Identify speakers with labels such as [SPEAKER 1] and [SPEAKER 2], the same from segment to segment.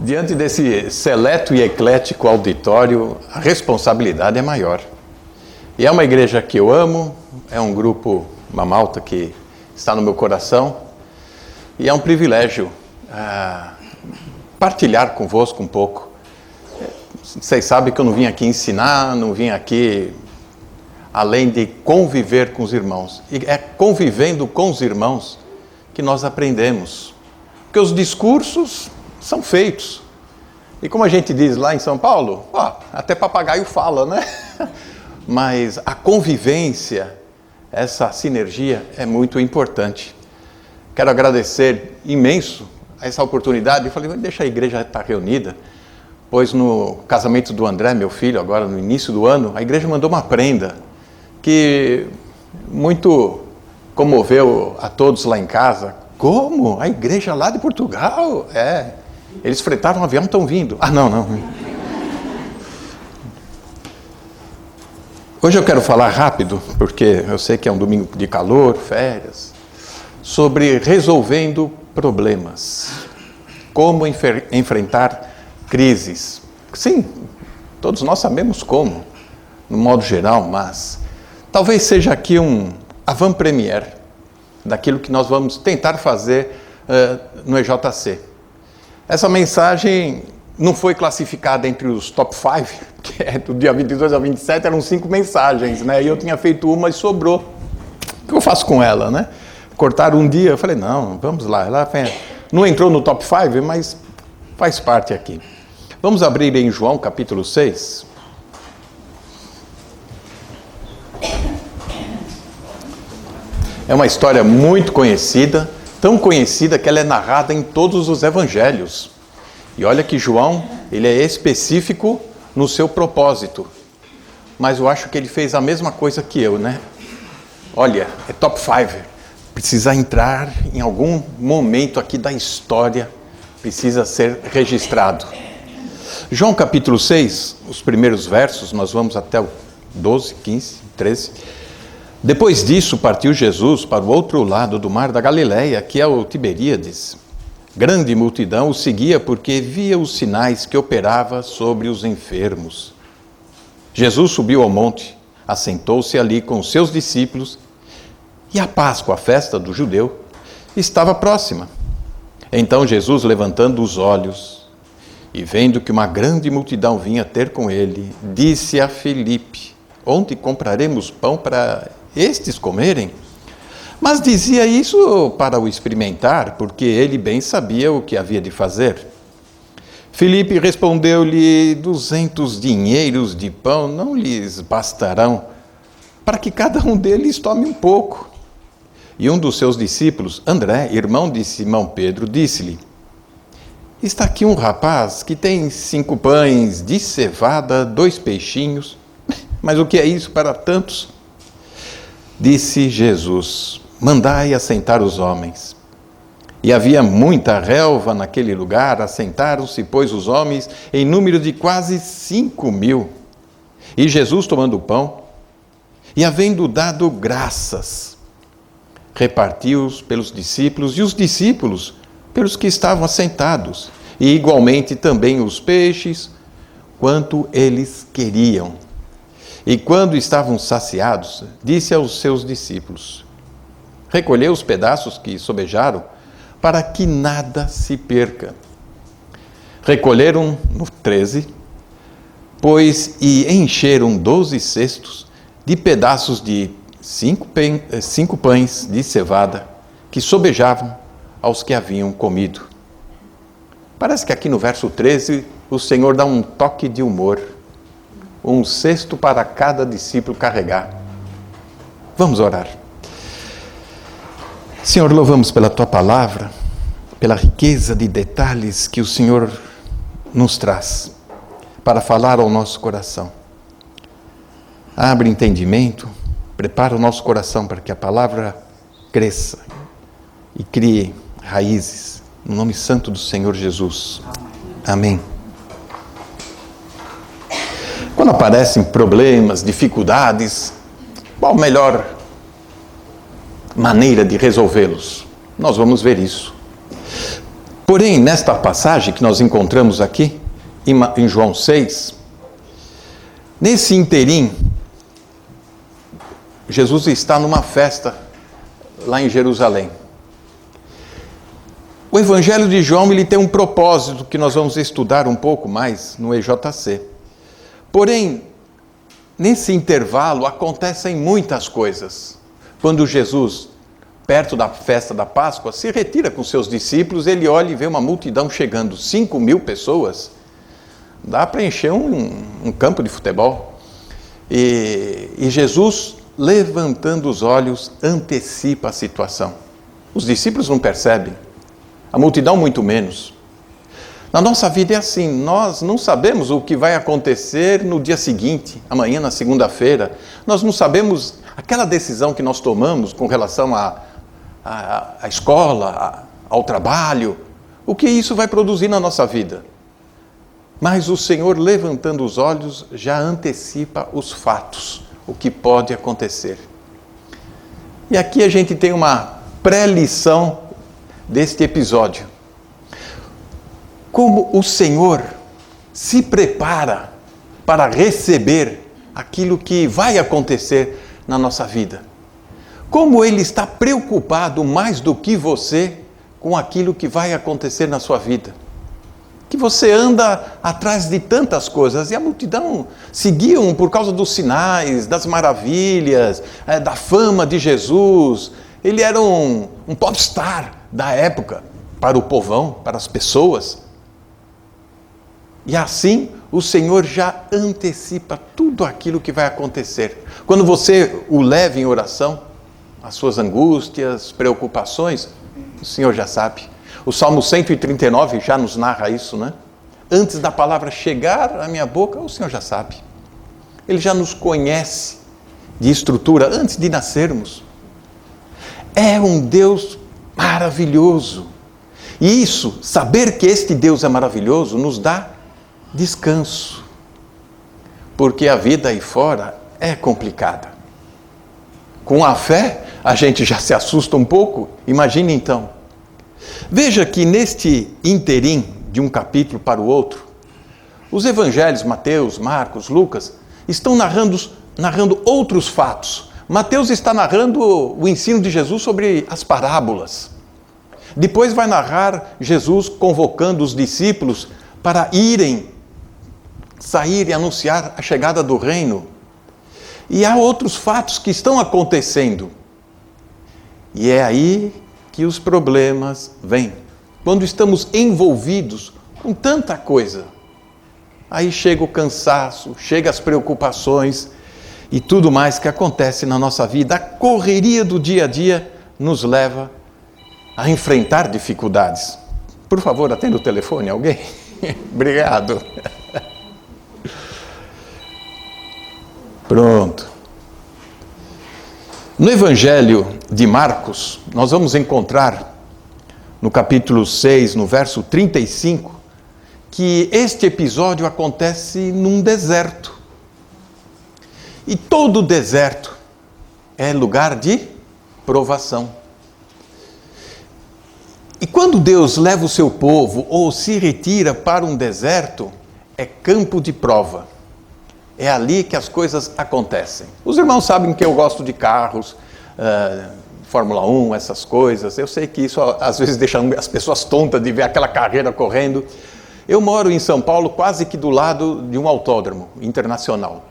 [SPEAKER 1] Diante desse seleto e eclético auditório, a responsabilidade é maior. E é uma igreja que eu amo, é um grupo, uma malta que está no meu coração, e é um privilégio partilhar convosco um pouco. Vocês sabem que eu não vim aqui ensinar, não vim aqui além de conviver com os irmãos. E é convivendo com os irmãos que nós aprendemos. Porque os discursos são feitos. E como a gente diz lá em São Paulo, até papagaio fala, né? Mas a convivência, essa sinergia é muito importante. Quero agradecer imenso essa oportunidade. Eu falei, deixa a igreja estar reunida. Pois no casamento do André, meu filho, agora no início do ano, a igreja mandou uma prenda que muito comoveu a todos lá em casa. Como? A igreja lá de Portugal? Eles fretaram um avião, estão vindo. Não. Hoje eu quero falar rápido, porque eu sei que é um domingo de calor, férias, sobre resolvendo problemas. Como enfrentar crises. Sim, todos nós sabemos como, no modo geral, mas talvez seja aqui um avant-première daquilo que nós vamos tentar fazer no EJC. Essa mensagem não foi classificada entre os top 5, que é do dia 22 a 27, eram 5 mensagens, né? E eu tinha feito uma e sobrou. O que eu faço com ela, né? Cortaram um dia, eu falei, não, vamos lá. Ela não entrou no top 5, mas faz parte aqui. Vamos abrir em João, capítulo 6. É uma história muito conhecida, tão conhecida que ela é narrada em todos os evangelhos. E olha que João, ele é específico no seu propósito. Mas eu acho que ele fez a mesma coisa que eu, né? Olha, é top 5. Precisa entrar em algum momento aqui da história, precisa ser registrado. João capítulo 6, os primeiros versos, nós vamos até o 12, 15, 13. Depois disso, partiu Jesus para o outro lado do mar da Galileia, que é o Tiberíades. Grande multidão o seguia porque via os sinais que operava sobre os enfermos. Jesus subiu ao monte, assentou-se ali com os seus discípulos, e a Páscoa, a festa do judeu, estava próxima. Então Jesus, levantando os olhos e vendo que uma grande multidão vinha ter com ele, disse a Filipe, onde compraremos pão para estes comerem? Mas dizia isso para o experimentar, porque ele bem sabia o que havia de fazer. Filipe respondeu-lhe, 200 dinheiros de pão não lhes bastarão, para que cada um deles tome um pouco. E um dos seus discípulos, André, irmão de Simão Pedro, disse-lhe, está aqui um rapaz que tem 5 pães de cevada, 2 peixinhos, mas o que é isso para tantos? Disse Jesus, mandai assentar os homens. E havia muita relva naquele lugar, assentaram-se, pois, os homens, em número de quase 5.000. E Jesus, tomando o pão, e havendo dado graças, repartiu-os pelos discípulos, e os discípulos pelos que estavam assentados, e igualmente também os peixes, quanto eles queriam. E quando estavam saciados, disse aos seus discípulos, recolheu os pedaços que sobejaram, para que nada se perca. Recolheram, no 13, pois e encheram 12 cestos de pedaços de 5 pães de cevada, que sobejavam aos que haviam comido. Parece que aqui no verso 13, o Senhor dá um toque de humor. Um cesto para cada discípulo carregar. Vamos orar. Senhor, louvamos pela Tua palavra, pela riqueza de detalhes que o Senhor nos traz para falar ao nosso coração. Abre entendimento, prepara o nosso coração para que a palavra cresça e crie raízes. No nome santo do Senhor Jesus. Amém. Quando aparecem problemas, dificuldades, qual a melhor maneira de resolvê-los? Nós vamos ver isso. Porém, nesta passagem que nós encontramos aqui, em João 6, nesse interim, Jesus está numa festa lá em Jerusalém. O Evangelho de João ele tem um propósito que nós vamos estudar um pouco mais no EJC. Porém, nesse intervalo acontecem muitas coisas. Quando Jesus, perto da festa da Páscoa, se retira com seus discípulos, ele olha e vê uma multidão chegando, 5.000 pessoas. Dá para encher um campo de futebol. E Jesus, levantando os olhos, antecipa a situação. Os discípulos não percebem. A multidão muito menos. Na nossa vida é assim, nós não sabemos o que vai acontecer no dia seguinte, amanhã na segunda-feira. Nós não sabemos aquela decisão que nós tomamos com relação à escola, ao trabalho, o que isso vai produzir na nossa vida. Mas o Senhor, levantando os olhos, já antecipa os fatos, o que pode acontecer. E aqui a gente tem uma pré-lição deste episódio. Como o Senhor se prepara para receber aquilo que vai acontecer na nossa vida. Como Ele está preocupado mais do que você com aquilo que vai acontecer na sua vida. Que você anda atrás de tantas coisas e a multidão seguiam por causa dos sinais, das maravilhas, da fama de Jesus. Ele era um popstar da época, para o povão, para as pessoas. E assim, o Senhor já antecipa tudo aquilo que vai acontecer. Quando você o leva em oração, as suas angústias, preocupações, o Senhor já sabe. O Salmo 139 já nos narra isso, né? Antes da palavra chegar à minha boca, o Senhor já sabe. Ele já nos conhece de estrutura antes de nascermos. É um Deus maravilhoso. E isso, saber que este Deus é maravilhoso, nos dá descanso. Porque a vida aí fora é complicada. Com a fé, a gente já se assusta um pouco. Imagine então. Veja que neste interim, de um capítulo para o outro, os evangelhos, Mateus, Marcos, Lucas, estão narrando outros fatos. Mateus está narrando o ensino de Jesus sobre as parábolas. Depois vai narrar Jesus convocando os discípulos para sair e anunciar a chegada do reino. E há outros fatos que estão acontecendo. E é aí que os problemas vêm. Quando estamos envolvidos com tanta coisa, aí chega o cansaço, chega as preocupações e tudo mais que acontece na nossa vida. A correria do dia a dia nos leva a enfrentar dificuldades. Por favor, atenda o telefone, alguém? Obrigado. Pronto. No Evangelho de Marcos, nós vamos encontrar, no capítulo 6, no verso 35, que este episódio acontece num deserto. E todo deserto é lugar de provação. E quando Deus leva o seu povo ou se retira para um deserto, é campo de prova. É ali que as coisas acontecem. Os irmãos sabem que eu gosto de carros, Fórmula 1, essas coisas. Eu sei que isso às vezes deixa as pessoas tontas de ver aquela carreira correndo. Eu moro em São Paulo, quase que do lado de um autódromo internacional.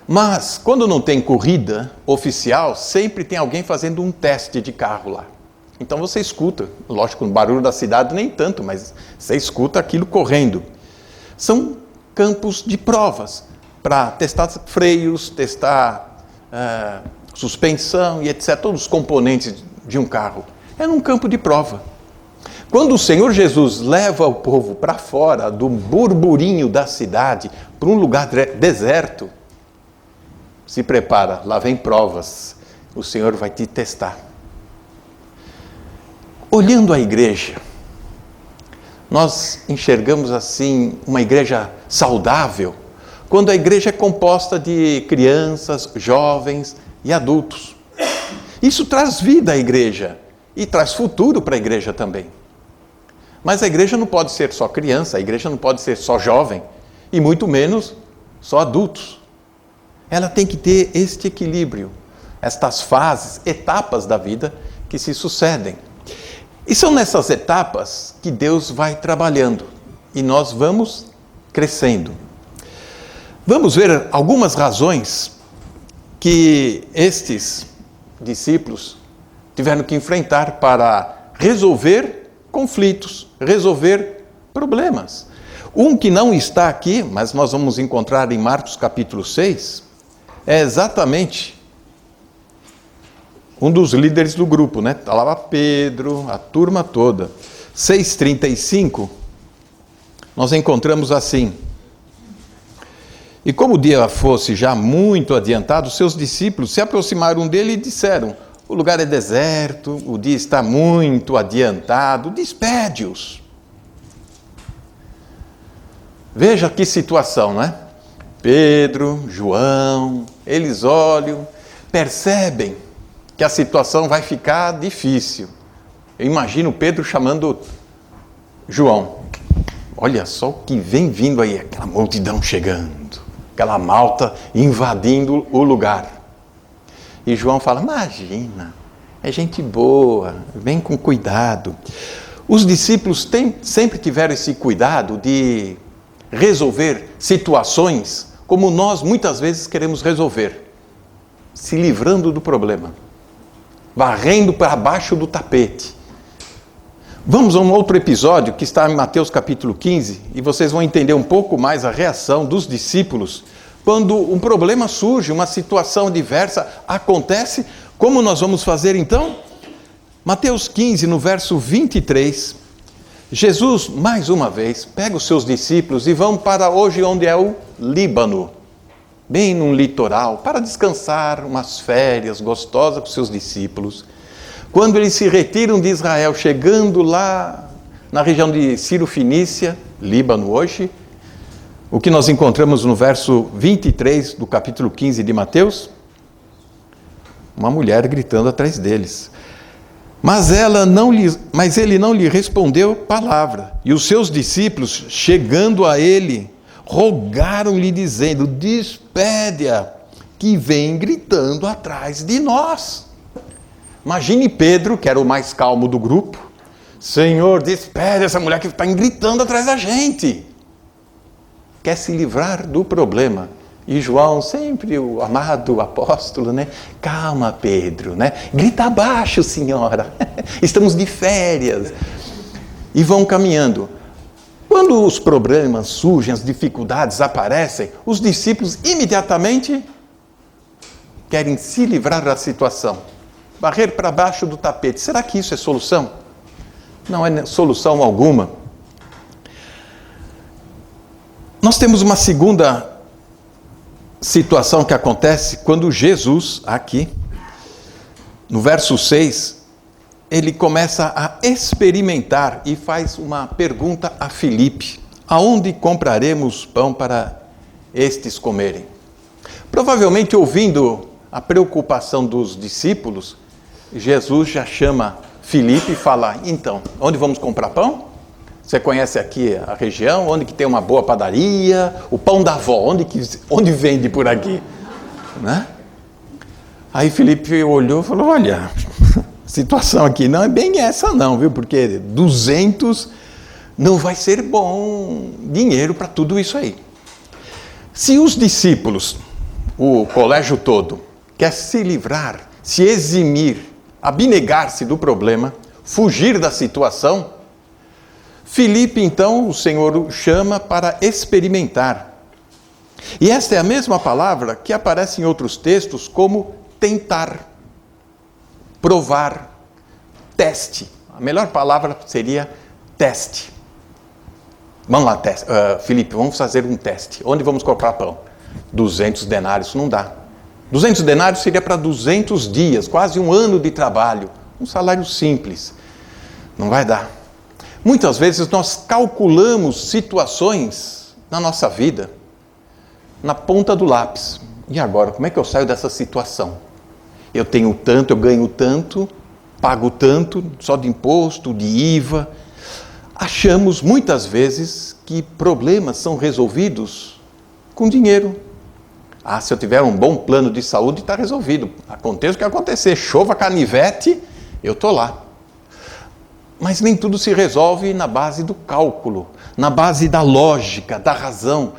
[SPEAKER 1] Mas, quando não tem corrida oficial, sempre tem alguém fazendo um teste de carro lá. Então você escuta, lógico, no barulho da cidade nem tanto, mas você escuta aquilo correndo. São campos de provas, para testar freios, testar suspensão e etc., todos os componentes de um carro. É num campo de prova. Quando o Senhor Jesus leva o povo para fora do burburinho da cidade, para um lugar deserto, se prepara, lá vem provas, o Senhor vai te testar. Olhando a igreja, nós enxergamos assim uma igreja saudável, quando a igreja é composta de crianças, jovens e adultos. Isso traz vida à igreja e traz futuro para a igreja também. Mas a igreja não pode ser só criança, a igreja não pode ser só jovem, e muito menos só adultos. Ela tem que ter este equilíbrio, estas fases, etapas da vida que se sucedem. E são nessas etapas que Deus vai trabalhando e nós vamos crescendo. Vamos ver algumas razões que estes discípulos tiveram que enfrentar para resolver conflitos, resolver problemas. Um que não está aqui, mas nós vamos encontrar em Marcos capítulo 6, é exatamente um dos líderes do grupo, né? Está lá Pedro, a turma toda. 6:35, nós encontramos assim: e como o dia fosse já muito adiantado, seus discípulos se aproximaram dele e disseram: o lugar é deserto, o dia está muito adiantado, despede-os. Veja que situação, não é? Pedro, João, eles olham, percebem que a situação vai ficar difícil. Eu imagino Pedro chamando João. Olha só o que vem vindo aí, aquela multidão chegando, aquela malta invadindo o lugar. E João fala: imagina, é gente boa, vem com cuidado. Os discípulos sempre tiveram esse cuidado de resolver situações como nós muitas vezes queremos resolver, se livrando do problema, varrendo para baixo do tapete. Vamos a um outro episódio que está em Mateus capítulo 15 e vocês vão entender um pouco mais a reação dos discípulos quando um problema surge, uma situação diversa acontece. Como nós vamos fazer então? Mateus 15, no verso 23, Jesus, mais uma vez, pega os seus discípulos e vão para hoje onde é o Líbano, bem num litoral, para descansar, umas férias gostosas com seus discípulos. Quando eles se retiram de Israel, chegando lá na região de Ciro-Fenícia, Líbano hoje, o que nós encontramos no verso 23 do capítulo 15 de Mateus? Uma mulher gritando atrás deles. Mas ele não lhe respondeu palavra. E os seus discípulos, chegando a ele, rogaram-lhe dizendo: despede-a, que vem gritando atrás de nós. Imagine Pedro, que era o mais calmo do grupo: Senhor, despede essa mulher que está gritando atrás da gente. Quer se livrar do problema. E João, sempre o amado apóstolo, né? Calma, Pedro, né? Grita abaixo, senhora. Estamos de férias. E vão caminhando. Quando os problemas surgem, as dificuldades aparecem, os discípulos imediatamente querem se livrar da situação. Varrer para baixo do tapete. Será que isso é solução? Não é solução alguma. Nós temos uma segunda situação que acontece quando Jesus, aqui, no verso 6, ele começa a experimentar e faz uma pergunta a Filipe: aonde compraremos pão para estes comerem? Provavelmente, ouvindo a preocupação dos discípulos, Jesus já chama Filipe e fala: então, onde vamos comprar pão? Você conhece aqui a região, onde que tem uma boa padaria, o pão da avó, onde vende por aqui? Né? Aí Filipe olhou e falou: olha, a situação aqui não é bem essa não, viu? Porque 200 não vai ser bom dinheiro para tudo isso aí. Se os discípulos, o colégio todo, quer se livrar, se eximir, abnegar-se do problema, fugir da situação, Filipe, então, o Senhor o chama para experimentar. E esta é a mesma palavra que aparece em outros textos como tentar, provar, teste. A melhor palavra seria teste. Vamos lá, Filipe, vamos fazer um teste. Onde vamos comprar pão? 200 denários, não dá. 200 denários seria para 200 dias, quase um ano de trabalho. Um salário simples. Não vai dar. Muitas vezes nós calculamos situações na nossa vida na ponta do lápis. E agora, como é que eu saio dessa situação? Eu tenho tanto, eu ganho tanto, pago tanto, só de imposto, de IVA. Achamos muitas vezes que problemas são resolvidos com dinheiro. Ah, se eu tiver um bom plano de saúde, está resolvido. Aconteça o que acontecer, chova canivete, eu estou lá. Mas nem tudo se resolve na base do cálculo, na base da lógica, da razão,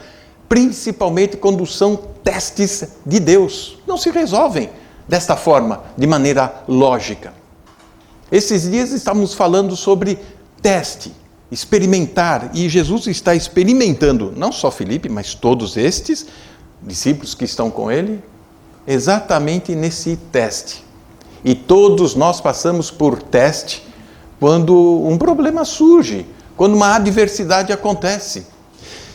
[SPEAKER 1] principalmente quando são testes de Deus. Não se resolvem desta forma, de maneira lógica. Esses dias estávamos falando sobre teste, experimentar, e Jesus está experimentando, não só Filipe, mas todos estes discípulos que estão com ele, exatamente nesse teste. E todos nós passamos por teste quando um problema surge, quando uma adversidade acontece.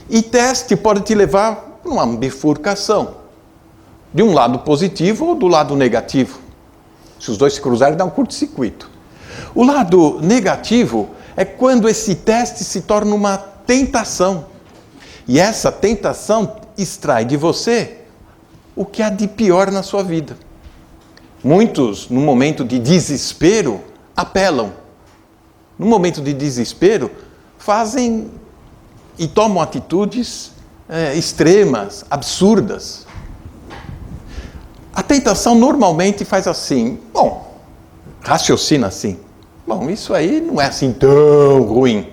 [SPEAKER 1] E teste pode te levar a uma bifurcação, de um lado positivo ou do lado negativo. Se os dois se cruzarem, dá um curto-circuito. O lado negativo é quando esse teste se torna uma tentação. E essa tentação extrai de você o que há de pior na sua vida. Muitos, no momento de desespero, apelam. No momento de desespero, fazem e tomam atitudes extremas, absurdas. A tentação normalmente faz assim, raciocina assim. Bom, isso aí não é assim tão ruim.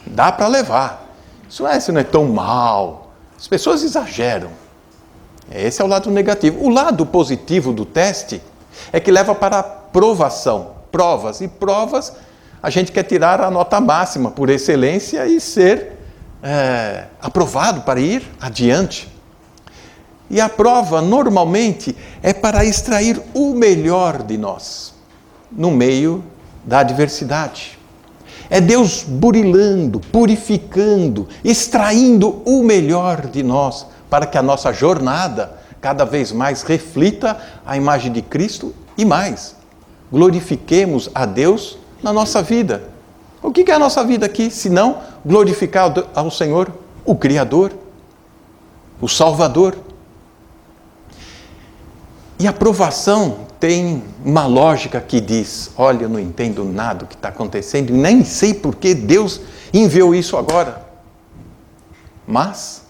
[SPEAKER 1] Dá para levar. Isso não é tão mal. As pessoas exageram. Esse é o lado negativo. O lado positivo do teste é que leva para a provação. Provas. E provas, a gente quer tirar a nota máxima por excelência e ser aprovado para ir adiante. E a prova, normalmente, é para extrair o melhor de nós, no meio da adversidade. É Deus burilando, purificando, extraindo o melhor de nós, para que a nossa jornada cada vez mais reflita a imagem de Cristo e mais. Glorifiquemos a Deus na nossa vida. O que é a nossa vida aqui, se não glorificar ao Senhor, o Criador, o Salvador? E a provação tem uma lógica que diz, olha, eu não entendo nada do que está acontecendo, e nem sei por que Deus enviou isso agora. Mas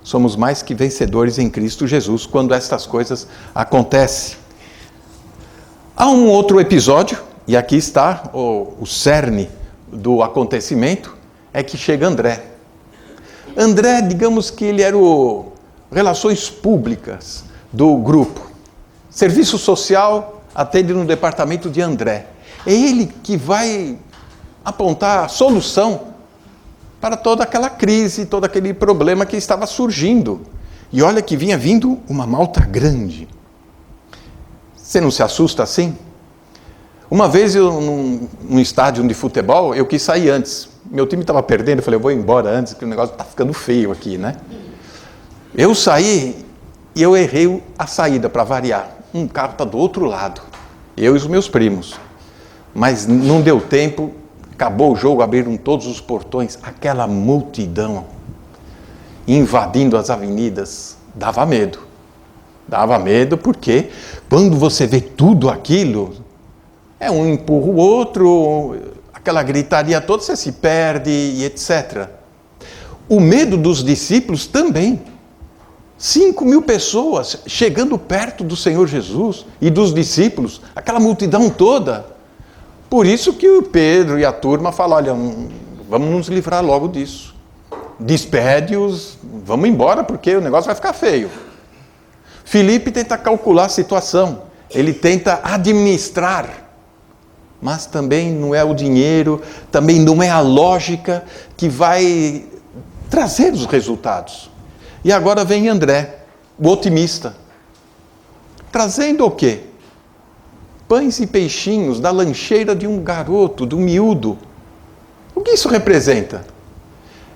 [SPEAKER 1] somos mais que vencedores em Cristo Jesus quando estas coisas acontecem. Há um outro episódio, e aqui está o cerne do acontecimento, é que chega André. André, digamos que ele era o relações públicas do grupo. Serviço social atende no departamento de André. É ele que vai apontar a solução para toda aquela crise, todo aquele problema que estava surgindo. E olha que vinha vindo uma malta grande. Você não se assusta assim? Uma vez, num estádio de futebol, eu quis sair antes. Meu time estava perdendo, eu falei, eu vou embora antes, porque o negócio está ficando feio aqui, né? Eu saí e eu errei a saída, para variar. Um carro está do outro lado, eu e os meus primos. Mas não deu tempo, acabou o jogo, abriram todos os portões, aquela multidão invadindo as avenidas, dava medo. Dava medo porque quando você vê tudo aquilo, um empurra o outro, aquela gritaria toda, você se perde e etc. O medo dos discípulos também. 5.000 pessoas chegando perto do Senhor Jesus e dos discípulos, aquela multidão toda. Por isso que o Pedro e a turma falam, olha, vamos nos livrar logo disso. Despede-os, vamos embora porque o negócio vai ficar feio. Filipe tenta calcular a situação, ele tenta administrar, mas também não é o dinheiro, também não é a lógica que vai trazer os resultados. E agora vem André, o otimista, trazendo o quê? Pães e peixinhos da lancheira de um garoto, do miúdo. O que isso representa?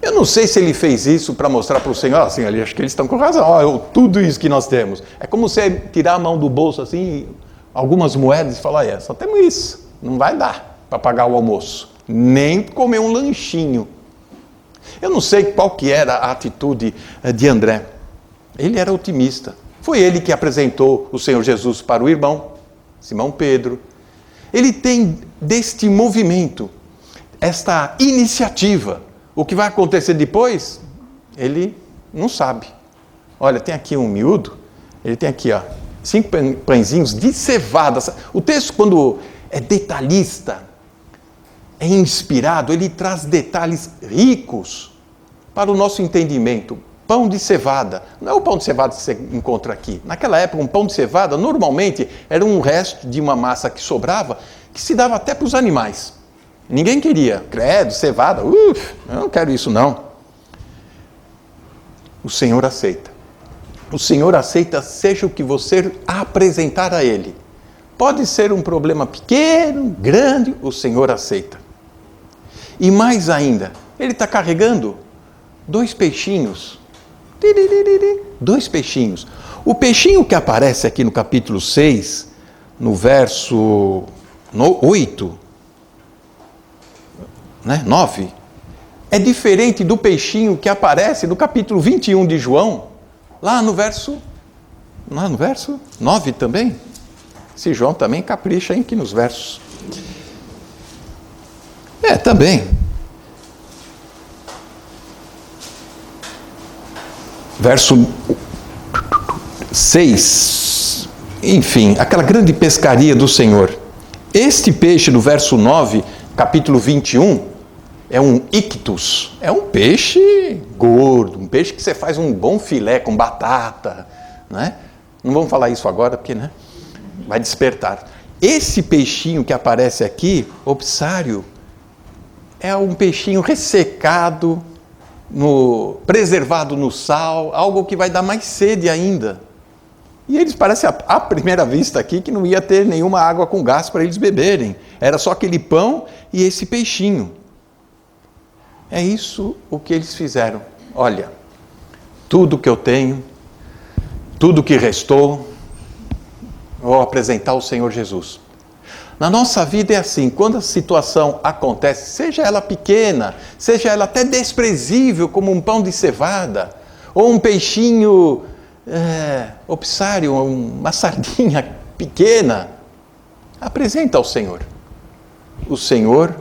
[SPEAKER 1] Eu não sei se ele fez isso para mostrar para o Senhor, assim, acho que eles estão com razão, tudo isso que nós temos. É como você tirar a mão do bolso assim, algumas moedas e falar, só temos isso, não vai dar para pagar o almoço, nem comer um lanchinho. Eu não sei qual que era a atitude de André. Ele era otimista. Foi ele que apresentou o Senhor Jesus para o irmão, Simão Pedro. Ele tem deste movimento. esta iniciativa. O que vai acontecer depois, ele não sabe. Olha, tem aqui um miúdo, ele tem aqui, 5 pãezinhos de cevada. O texto, quando é detalhista, é inspirado, ele traz detalhes ricos para o nosso entendimento. Pão de cevada, não é o pão de cevada que você encontra aqui. Naquela época, um pão de cevada, normalmente, era um resto de uma massa que sobrava, que se dava até para os animais. Ninguém queria, credo, cevada, eu não quero isso não. O Senhor aceita. O Senhor aceita seja o que você apresentar a Ele. Pode ser um problema pequeno, grande, o Senhor aceita. E mais ainda, Ele está carregando 2 peixinhos. 2 peixinhos. O peixinho que aparece aqui no capítulo 6, no verso 8, 9, é diferente do peixinho que aparece no capítulo 21 de João, lá no verso 9 também. Esse João também capricha aqui nos versos. Também. Verso 6, enfim, aquela grande pescaria do Senhor. Este peixe do verso 9, capítulo 21, é um ictus, é um peixe gordo, um peixe que você faz um bom filé com batata, né? Não vamos falar isso agora, porque vai despertar. Esse peixinho que aparece aqui, opsário, é um peixinho ressecado, preservado no sal, algo que vai dar mais sede ainda. E eles parecem, à primeira vista aqui, que não ia ter nenhuma água com gás para eles beberem. Era só aquele pão e esse peixinho. É isso o que eles fizeram. Olha, tudo que eu tenho, tudo que restou, vou apresentar ao Senhor Jesus. Na nossa vida é assim, quando a situação acontece, seja ela pequena, seja ela até desprezível, como um pão de cevada, ou um peixinho opsário, uma sardinha pequena, apresenta ao Senhor. O Senhor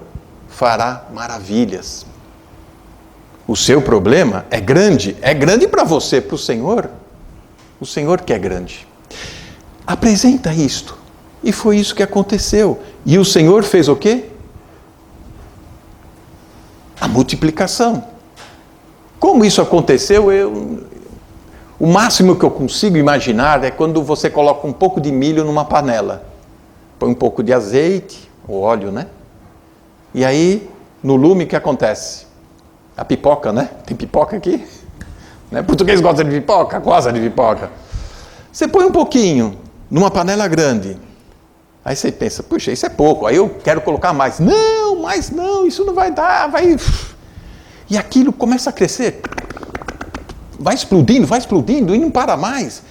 [SPEAKER 1] fará maravilhas. O seu problema é grande para você, para o Senhor que é grande. Apresenta isto. E foi isso que aconteceu. E o Senhor fez o quê? A multiplicação. Como isso aconteceu, o máximo que eu consigo imaginar é quando você coloca um pouco de milho numa panela. Põe um pouco de azeite, ou óleo, né? E aí, no lume, o que acontece? A pipoca, né? Tem pipoca aqui? Né? Português gosta de pipoca? Gosta de pipoca. Você põe um pouquinho numa panela grande. Aí você pensa, puxa, isso é pouco, aí eu quero colocar mais. Não, mais não, isso não vai dar, vai... E aquilo começa a crescer. Vai explodindo e não para mais.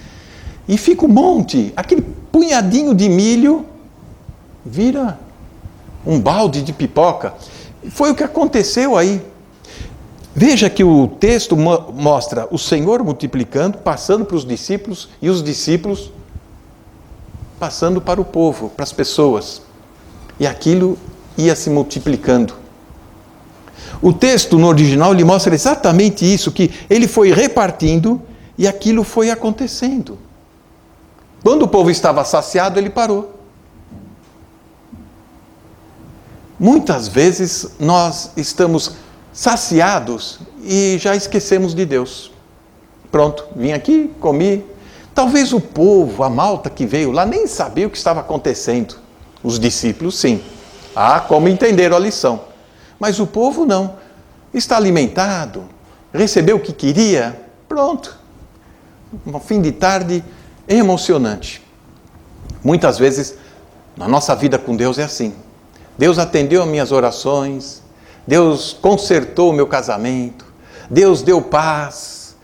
[SPEAKER 1] E fica um monte, aquele punhadinho de milho vira um balde de pipoca. Foi o que aconteceu aí. Veja que o texto mostra o Senhor multiplicando, passando para os discípulos, e os discípulos passando para o povo, para as pessoas. E aquilo ia se multiplicando. O texto no original ele mostra exatamente isso, que ele foi repartindo e aquilo foi acontecendo. Quando o povo estava saciado, ele parou. Muitas vezes nós estamos saciados e já esquecemos de Deus. Pronto, vim aqui, comi. Talvez o povo, a malta que veio lá, nem sabia o que estava acontecendo. Os discípulos, sim. Como entenderam a lição. Mas o povo não. Está alimentado, recebeu o que queria, pronto. Um fim de tarde emocionante. Muitas vezes, na nossa vida com Deus é assim. Deus atendeu as minhas orações, Deus consertou o meu casamento, Deus deu paz,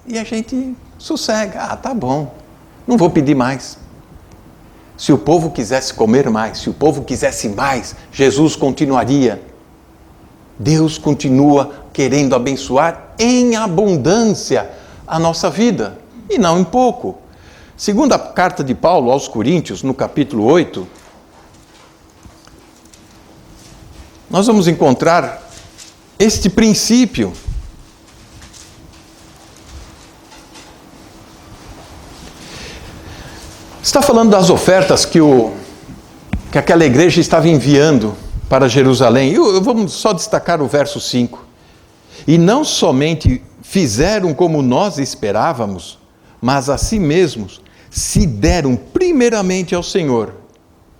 [SPEAKER 1] E a gente sossega, tá bom, não vou pedir mais. Se o povo quisesse comer mais, se o povo quisesse mais, Jesus continuaria. Deus continua querendo abençoar em abundância a nossa vida, e não em pouco. Segunda carta de Paulo aos Coríntios, no capítulo 8, nós vamos encontrar este princípio. Está falando das ofertas que aquela igreja estava enviando para Jerusalém. Vamos só destacar o verso 5. E não somente fizeram como nós esperávamos, mas a si mesmos se deram primeiramente ao Senhor,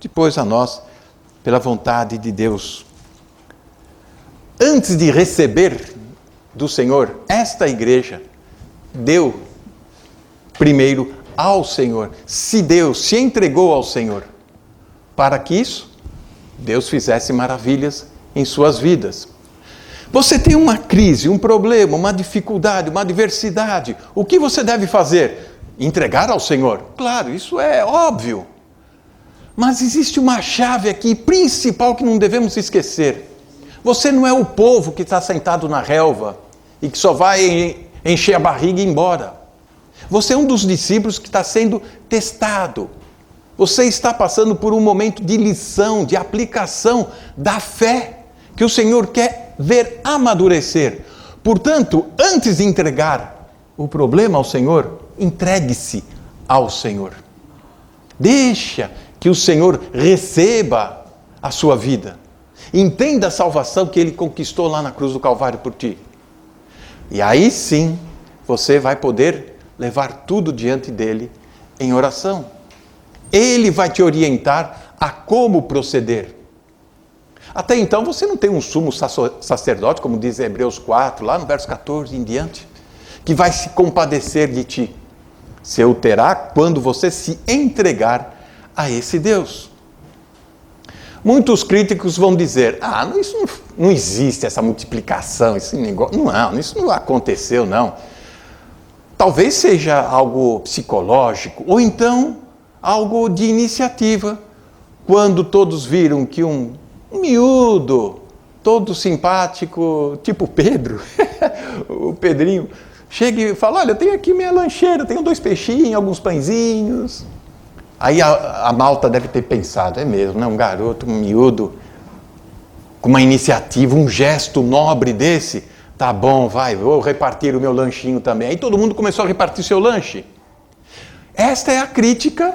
[SPEAKER 1] depois a nós, pela vontade de Deus. Antes de receber do Senhor, esta igreja deu primeiro ao Senhor, se entregou ao Senhor, para que isso, Deus fizesse maravilhas em suas vidas. Você tem uma crise, um problema, uma dificuldade, uma adversidade, o que você deve fazer? Entregar ao Senhor? Claro, isso é óbvio. Mas existe uma chave aqui principal que não devemos esquecer. Você não é o povo que está sentado na relva e que só vai encher a barriga e ir embora. Você é um dos discípulos que está sendo testado. Você está passando por um momento de lição, de aplicação da fé que o Senhor quer ver amadurecer. Portanto, antes de entregar o problema ao Senhor, entregue-se ao Senhor. Deixa que o Senhor receba a sua vida. Entenda a salvação que Ele conquistou lá na cruz do Calvário por ti. E aí sim, você vai poder levar tudo diante dEle em oração. Ele vai te orientar a como proceder. Até então você não tem um sumo sacerdote, como diz Hebreus 4, lá no verso 14 em diante, que vai se compadecer de ti. Se o terá quando você se entregar a esse Deus. Muitos críticos vão dizer, isso não existe essa multiplicação, esse negócio, isso não aconteceu não. Talvez seja algo psicológico, ou então algo de iniciativa. Quando todos viram que um miúdo, todo simpático, tipo Pedro, o Pedrinho, chega e fala, olha, eu tenho aqui minha lancheira, tenho 2 peixinhos, alguns pãezinhos. Aí a malta deve ter pensado, é mesmo, né? Um garoto, um miúdo, com uma iniciativa, um gesto nobre desse, tá bom, vou repartir o meu lanchinho também. Aí todo mundo começou a repartir seu lanche. Esta é a crítica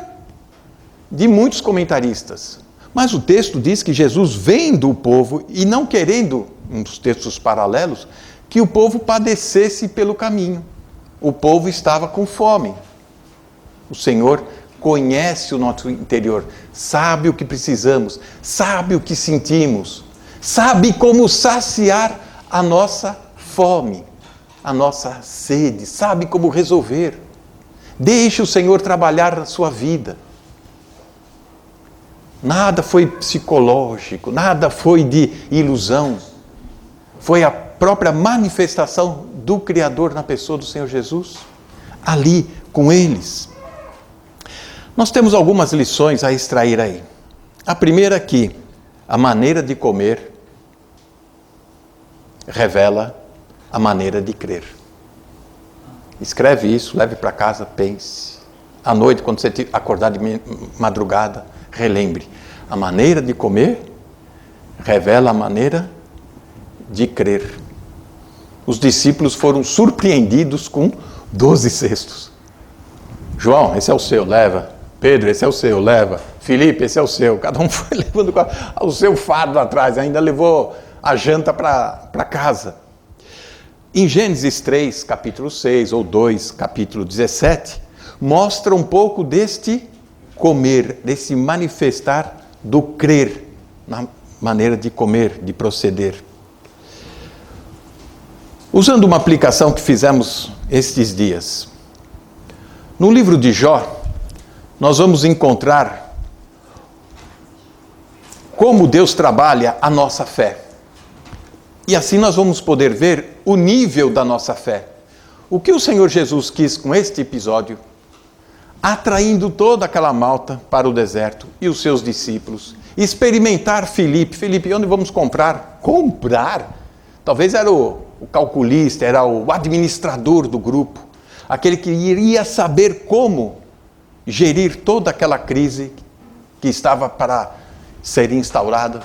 [SPEAKER 1] de muitos comentaristas. Mas o texto diz que Jesus, vendo o povo e não querendo, nos textos paralelos, que o povo padecesse pelo caminho. O povo estava com fome. O Senhor conhece o nosso interior, sabe o que precisamos, sabe o que sentimos, sabe como saciar a nossa fome, a nossa sede, sabe como resolver. Deixe o Senhor trabalhar na sua vida. Nada foi psicológico, nada foi de ilusão. Foi a própria manifestação do Criador na pessoa do Senhor Jesus, ali com eles. Nós temos algumas lições a extrair aí. A primeira é que a maneira de comer revela a maneira de crer. Escreve isso, leve para casa, pense. À noite, quando você acordar de madrugada, relembre. A maneira de comer revela a maneira de crer. Os discípulos foram surpreendidos com 12 cestos. João, esse é o seu, leva. Pedro, esse é o seu, leva. Filipe, esse é o seu. Cada um foi levando o seu fardo atrás, ainda levou a janta para casa. Em Gênesis 3, capítulo 6, ou 2, capítulo 17, mostra um pouco deste comer, desse manifestar do crer na maneira de comer, de proceder. Usando uma aplicação que fizemos estes dias. No livro de Jó, nós vamos encontrar como Deus trabalha a nossa fé. E assim nós vamos poder ver o nível da nossa fé. O que o Senhor Jesus quis com este episódio, atraindo toda aquela malta para o deserto e os seus discípulos, experimentar Filipe. Filipe, onde vamos comprar? Comprar? Talvez era o calculista, era o administrador do grupo, aquele que iria saber como gerir toda aquela crise que estava para ser instaurada.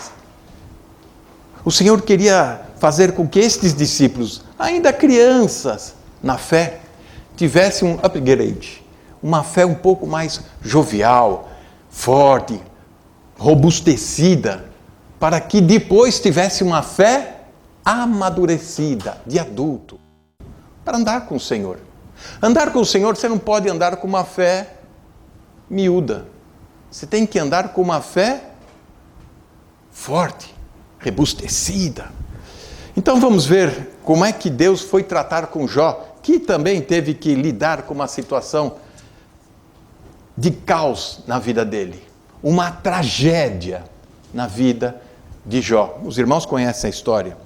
[SPEAKER 1] O Senhor queria fazer com que estes discípulos, ainda crianças na fé, tivessem um upgrade, uma fé um pouco mais jovial, forte, robustecida, para que depois tivesse uma fé amadurecida, de adulto, para andar com o Senhor. Andar com o Senhor, você não pode andar com uma fé miúda. Você tem que andar com uma fé forte, robustecida. Então vamos ver como é que Deus foi tratar com Jó, que também teve que lidar com uma situação de caos na vida dele. Uma tragédia na vida de Jó. Os irmãos conhecem a história.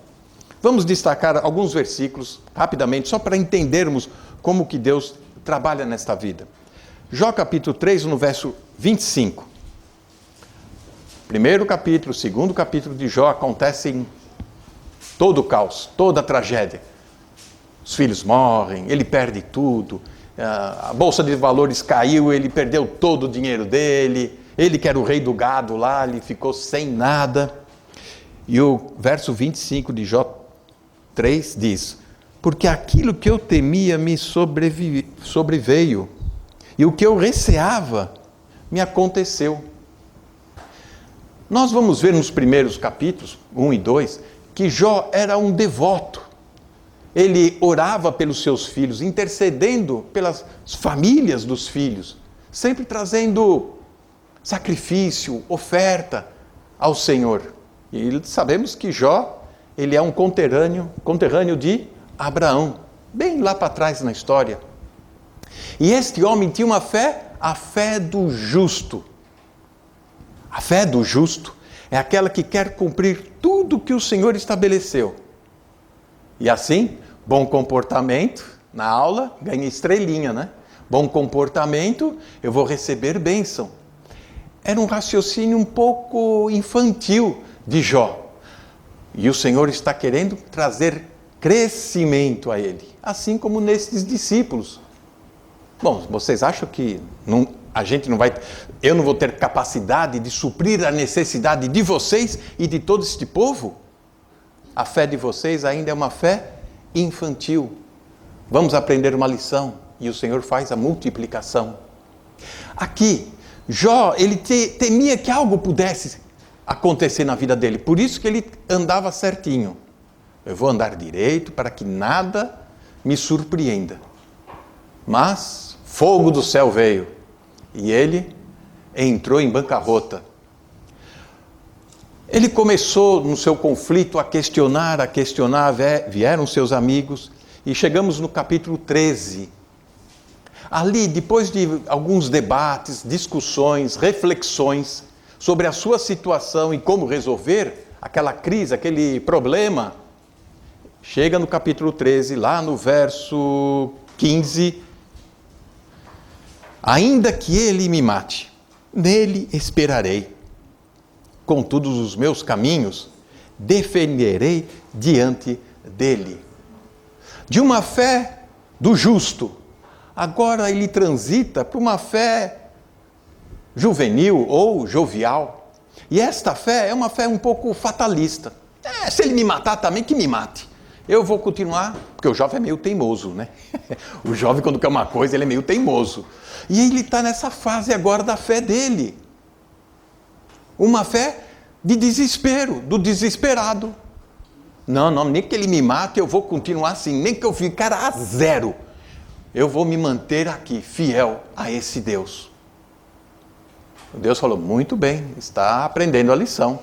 [SPEAKER 1] Vamos destacar alguns versículos rapidamente, só para entendermos como que Deus trabalha nesta vida. Jó capítulo 3, no verso 25. Primeiro capítulo, segundo capítulo de Jó acontecem todo o caos, toda a tragédia. Os filhos morrem, ele perde tudo, a bolsa de valores caiu, ele perdeu todo o dinheiro dele, ele que era o rei do gado lá, ele ficou sem nada. E o verso 25 de Jó 3 diz: porque aquilo que eu temia me sobreveio, e o que eu receava me aconteceu. Nós vamos ver nos primeiros capítulos, 1 e 2, que Jó era um devoto. Ele orava pelos seus filhos, intercedendo pelas famílias dos filhos, sempre trazendo sacrifício, oferta ao Senhor. E sabemos que Jó, ele é um conterrâneo de Abraão, bem lá para trás na história. E este homem tinha uma fé, a fé do justo. A fé do justo é aquela que quer cumprir tudo que o Senhor estabeleceu. E assim, bom comportamento, na aula, ganha estrelinha, né? Bom comportamento, eu vou receber bênção. Era um raciocínio um pouco infantil de Jó. E o Senhor está querendo trazer crescimento a ele, assim como nesses discípulos. Bom, vocês acham que eu não vou ter capacidade de suprir a necessidade de vocês e de todo este povo? A fé de vocês ainda é uma fé infantil. Vamos aprender uma lição e o Senhor faz a multiplicação. Aqui, Jó, ele temia que algo pudesse acontecer na vida dele, por isso que ele andava certinho. Eu vou andar direito para que nada me surpreenda. Mas fogo do céu veio e ele entrou em bancarrota. Ele começou no seu conflito a questionar, vieram seus amigos e chegamos no capítulo 13. Ali, depois de alguns debates, discussões, reflexões sobre a sua situação e como resolver aquela crise, aquele problema, chega no capítulo 13, lá no verso 15, ainda que ele me mate, nele esperarei. Com todos os meus caminhos, defenderei diante dele. De uma fé do justo, agora ele transita para uma fé juvenil ou jovial. E esta fé é uma fé um pouco fatalista. Se ele me matar também, que me mate. Eu vou continuar, porque o jovem é meio teimoso, né? O jovem, quando quer uma coisa, ele é meio teimoso. E ele está nessa fase agora da fé dele. Uma fé de desespero, do desesperado. Não, nem que ele me mate, eu vou continuar assim, nem que eu ficar a zero. Eu vou me manter aqui, fiel a esse Deus. Deus falou, muito bem, está aprendendo a lição,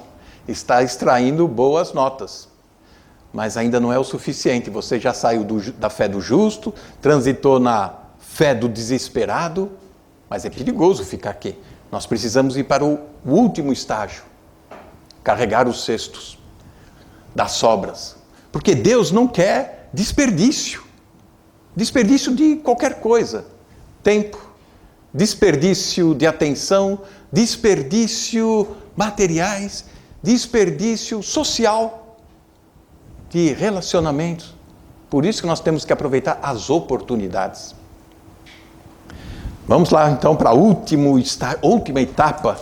[SPEAKER 1] está extraindo boas notas. Mas ainda não é o suficiente, você já saiu da fé do justo, transitou na fé do desesperado, mas é perigoso ficar aqui. Nós precisamos ir para o último estágio, carregar os cestos das sobras, porque Deus não quer desperdício de qualquer coisa, tempo, desperdício de atenção, desperdício materiais, desperdício social, de relacionamentos. Por isso que nós temos que aproveitar as oportunidades. Vamos lá então para a última etapa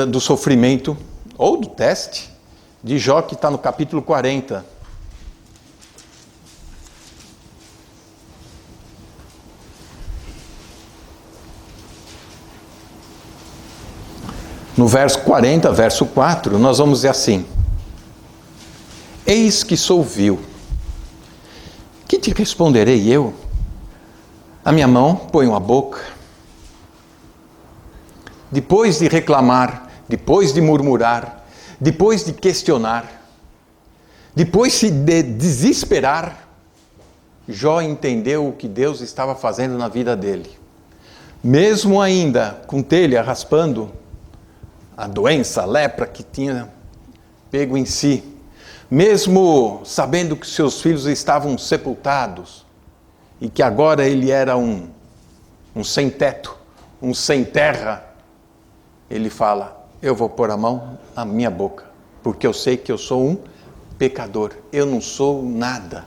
[SPEAKER 1] do sofrimento, ou do teste, de Jó, que está no capítulo 40. No verso 40, verso 4, nós vamos dizer assim: eis que sou vil, que te responderei eu? A minha mão ponho à boca. Depois de reclamar, depois de murmurar, depois de questionar, depois de desesperar, Jó entendeu o que Deus estava fazendo na vida dele. Mesmo ainda com telha raspando, a doença, a lepra que tinha pego em si, mesmo sabendo que seus filhos estavam sepultados e que agora ele era um sem teto, um sem terra, ele fala: eu vou pôr a mão na minha boca, porque eu sei que eu sou um pecador, eu não sou nada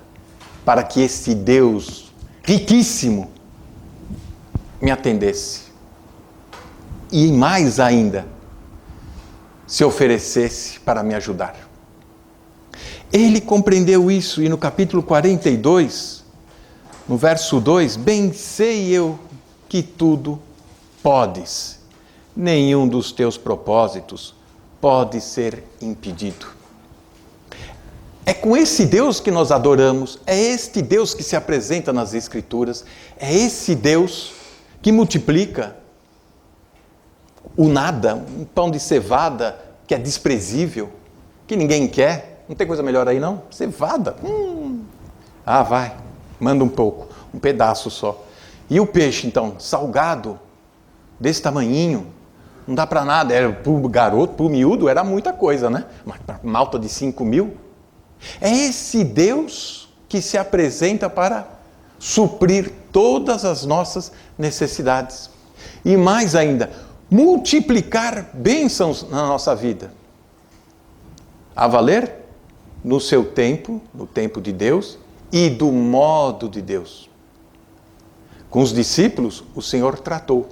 [SPEAKER 1] para que esse Deus riquíssimo me atendesse. E mais ainda, se oferecesse para me ajudar. Ele compreendeu isso e no capítulo 42, no verso 2, bem sei eu que tudo podes, nenhum dos teus propósitos pode ser impedido. É com esse Deus que nós adoramos, é este Deus que se apresenta nas Escrituras, é esse Deus que multiplica o nada, um pão de cevada que é desprezível, que ninguém quer. Não tem coisa melhor aí não? Cevada. Ah, vai, manda um pouco, um pedaço só. E o peixe então, salgado, desse tamanhinho, não dá para nada. Era para o garoto, para o miúdo, era muita coisa, né? Mas para malta de 5.000. É esse Deus que se apresenta para suprir todas as nossas necessidades. E mais ainda, multiplicar bênçãos na nossa vida. A valer no seu tempo, no tempo de Deus e do modo de Deus. Com os discípulos, o Senhor tratou.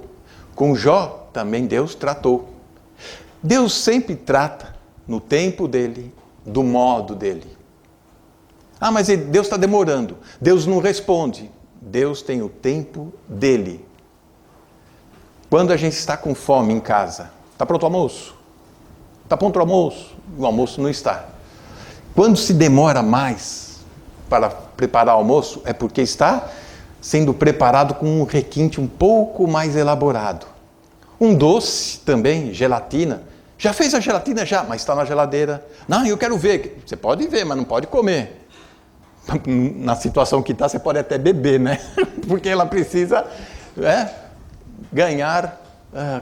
[SPEAKER 1] Com Jó, também Deus tratou. Deus sempre trata no tempo dele, do modo dele. Ah, mas Deus está demorando. Deus não responde. Deus tem o tempo dele. Quando a gente está com fome em casa, está pronto o almoço? Está pronto o almoço? O almoço não está. Quando se demora mais para preparar o almoço, é porque está sendo preparado com um requinte um pouco mais elaborado. Um doce também, gelatina. Já fez a gelatina? Já, mas está na geladeira. Não, eu quero ver. Você pode ver, mas não pode comer. Na situação que está, você pode até beber, né? Porque ela precisa ganhar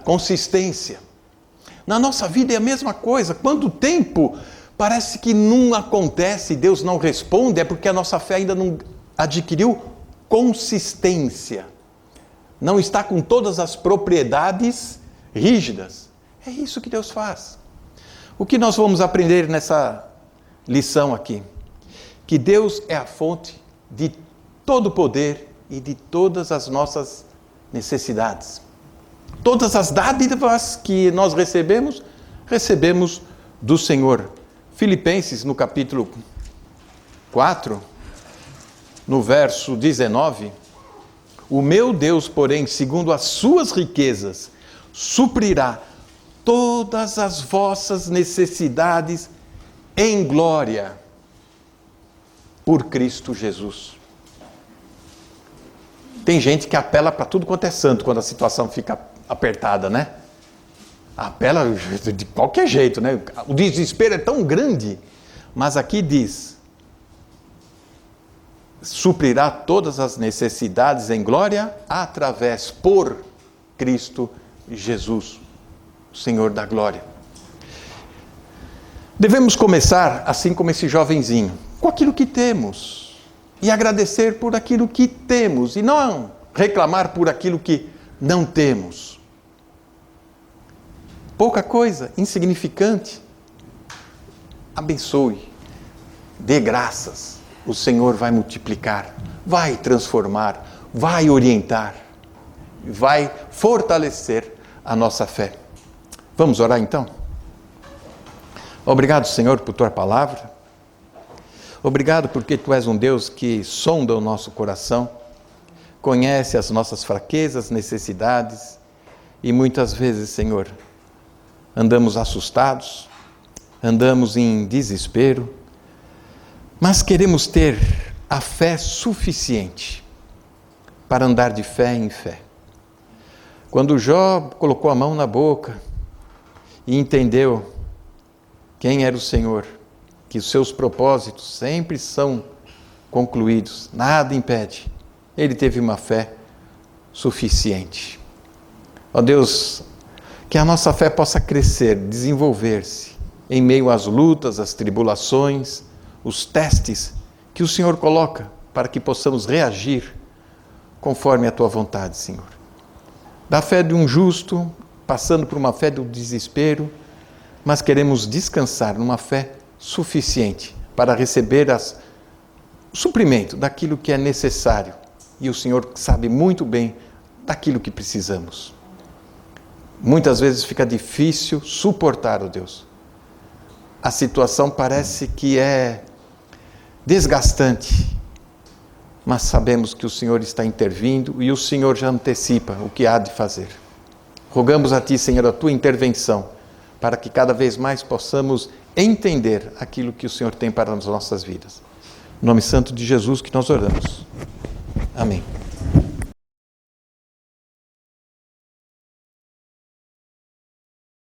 [SPEAKER 1] consistência. Na nossa vida é a mesma coisa. Quando o tempo parece que não acontece, Deus não responde, é porque a nossa fé ainda não adquiriu consistência. Não está com todas as propriedades rígidas. É isso que Deus faz. O que nós vamos aprender nessa lição aqui? Que Deus é a fonte de todo o poder e de todas as nossas necessidades. Todas as dádivas que nós recebemos, recebemos do Senhor. Filipenses, no capítulo 4, no verso 19, o meu Deus, porém, segundo as suas riquezas, suprirá todas as vossas necessidades em glória por Cristo Jesus. Tem gente que apela para tudo quanto é santo quando a situação fica apertada, né? Apela de qualquer jeito, né? O desespero é tão grande, mas aqui diz: suprirá todas as necessidades em glória através, por Cristo Jesus, o Senhor da glória. Devemos começar, assim como esse jovenzinho, com aquilo que temos e agradecer por aquilo que temos e não reclamar por aquilo que não temos. Pouca coisa, insignificante. Abençoe, dê graças. O Senhor vai multiplicar, vai transformar, vai orientar, vai fortalecer a nossa fé. Vamos orar então? Obrigado, Senhor, por tua palavra. Obrigado porque tu és um Deus que sonda o nosso coração, conhece as nossas fraquezas, necessidades, e muitas vezes, Senhor, andamos assustados, andamos em desespero, mas queremos ter a fé suficiente para andar de fé em fé. Quando Jó colocou a mão na boca e entendeu quem era o Senhor, que os seus propósitos sempre são concluídos, nada impede, ele teve uma fé suficiente. Ó Deus, que a nossa fé possa crescer, desenvolver-se em meio às lutas, às tribulações, os testes que o Senhor coloca para que possamos reagir conforme a tua vontade, Senhor. Da fé de um justo, passando por uma fé do desespero, mas queremos descansar numa fé suficiente para receber o suprimento daquilo que é necessário. E o Senhor sabe muito bem daquilo que precisamos. Muitas vezes fica difícil suportar, ó Deus. A situação parece que é desgastante, mas sabemos que o Senhor está intervindo e o Senhor já antecipa o que há de fazer. Rogamos a Ti, Senhor, a Tua intervenção, para que cada vez mais possamos entender aquilo que o Senhor tem para as nossas vidas. Em nome santo de Jesus que nós oramos. Amém.